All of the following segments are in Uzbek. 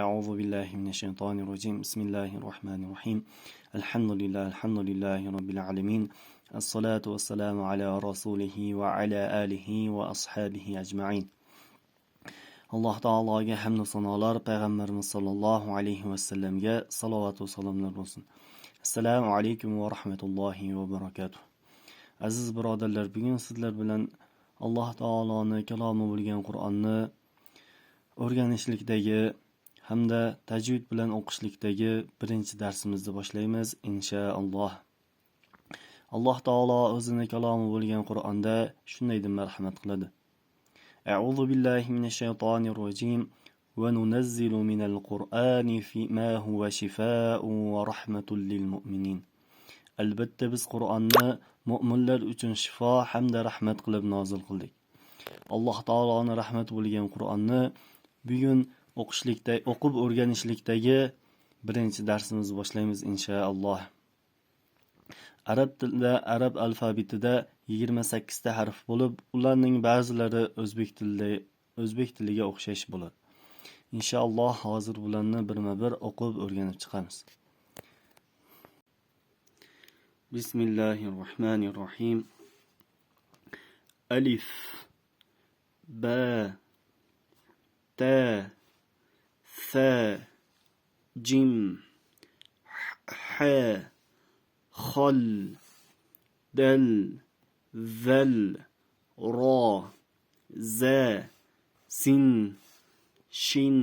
أعوذ بالله من الشيطان الرجيم بسم الله الرحمن الرحيم الحمد لله رب العالمين الصلاة والسلام على رسوله وعلى آله وأصحابه أجمعين الله تعالى hamd sanolar payg'ambarimiz sollallohu alayhi vasallamga salovat va salomlar bo'lsin. Assalomu alaykum va rahmatullohi va barakatuh. Aziz birodarlar, bugun sizlar bilan Alloh taoloning kalomi bo'lgan Qur'onni o'rganishlikdagi hamda tajvid bilan o'qishlikdagi birinchi darsimizni boshlaymiz inshaalloh. Alloh taolo o'zining kalomi bo'lgan Qur'onda shunday deb marhamat qiladi. A'udhu billahi minash shaytonir rojim va nunazzilu minal qur'ani ma huwa shifaa'un va rahmatun lil mu'minin. Albatta biz Qur'onni mu'minlar uchun shifo hamda rahmat qilib nozil qildik. Alloh taoloning rahmati bo'lgan Qur'onni bugun o'qib o'rganishlikdagi birinchi darsimizni boshlaymiz inshaalloh. Arab tilida, arab alfabetida 28 ta harf bo'lib, ularning ba'zilari o'zbek tiliga o'xshash bo'ladi. Inshaalloh hozir bularni birma-bir o'qib o'rganib chiqamiz. Bismillahirrohmanirrohim. Alif, ba, ta, ثا جيم حا خل دل ذل را زا سين شين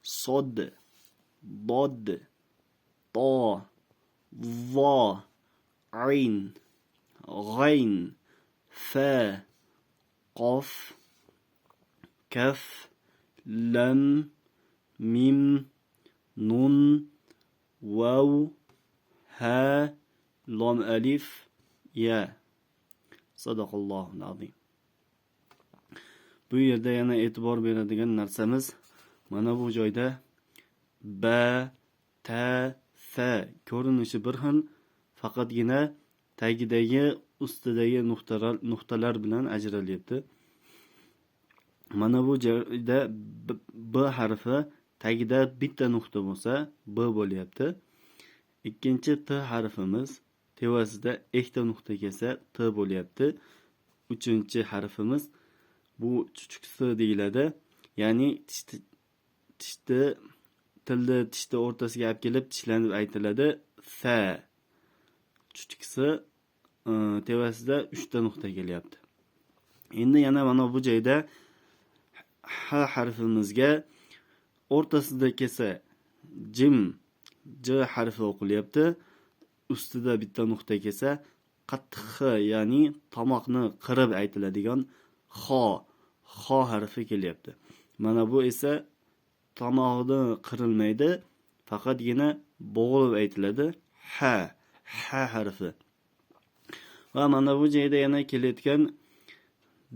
صد ضد طا ظا عين غين فا قاف كف لم ميم نون واو ها لام ألف يا. Sadaqallohul azim. Bu yerda yana e'tibor beradigan narsamiz, mana bu joyda ba, ta, fa ko'rinishi bir xil, faqatgina tagidagi, ustidagi nuqtalar bilan ajralyapti. Mana bu joyda b harfi tagida bitta nuqta bo'lsa, b bo'lyapti. Ikkinchi t harfimiz tevasida ikkita nuqta kelsa, t bo'lyapti. Uchinchi harfimiz bu chuchuk s deyiladi. Ya'ni tilni tishni o'rtasiga olib kelib tishlanib aytiladi. Sa. Chuchuk s tevasida 3 ta nuqta kelyapti. Endi yana mana bu joyda ha harfimizga o'rtasida kelsa jim j harfi o'qilyapti. Ustida bitta nuqta kelsa qattiq x, ya'ni tomoqni qirib aytiladigan xo harfi kelyapti. Mana bu esa tomog'i qirilmaydi, faqatgina bo'g'ilib aytiladi. Ha harfi. Va mana bu joyda yana kelayotgan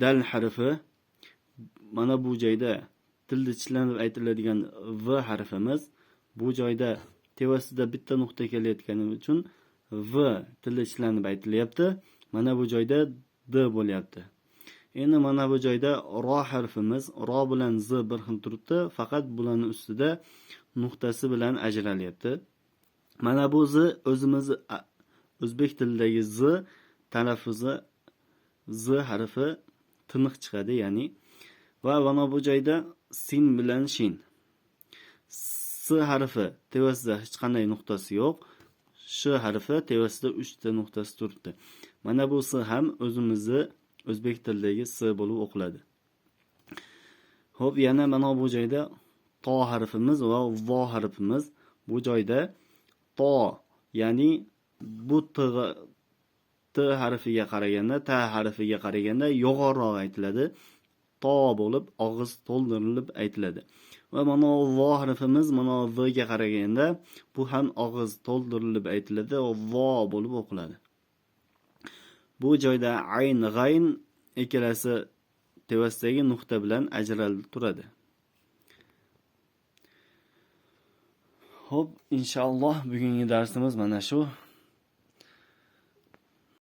dal harfi. Mana bu joyda tilda tishlanib aytiladigan v harfimiz. Bu joyda tevasida bitta nuqta kelayotgani uchun v tilda tishlanib aytilyapti. Mana bu joyda d bo'lyapti. Endi mana bu joyda ro harfimiz, ro bilan z bir xil turibdi, faqat bularning ustida nuqtasi bilan ajralyapti. Mana bu z o'zimiz o'zbek tilidagi z talaffuzi z harfi tiniq chiqadi, ya'ni. Va mana bu joyda sin bilan shin. S harfi tevasida hech qanday nuqtasi yo'q. Sh harfi tevasida 3 ta nuqtasi turibdi. Mana bu s ham o'zimizni o'zbek tilidagi s bo'lib o'qiladi. Xo'p, yana mana bu joyda to harfimiz va vo harfimiz. Bu joyda to, ya'ni bu t harfiga qaraganda, ta harfiga qaraganda yo'g'onroq aytiladi. To bo'lib og'iz to'ldirilib aytiladi. Va mana vo harfimiz mana v ga qaraganda bu ham og'iz to'ldirilib aytiladi, vo bo'lib o'qiladi. Bu joyda ayn, g'ayn ikkalasi tevasidagi nuqta bilan ajralib turadi. Xo'p, inshaalloh bugungi darsimiz mana shu.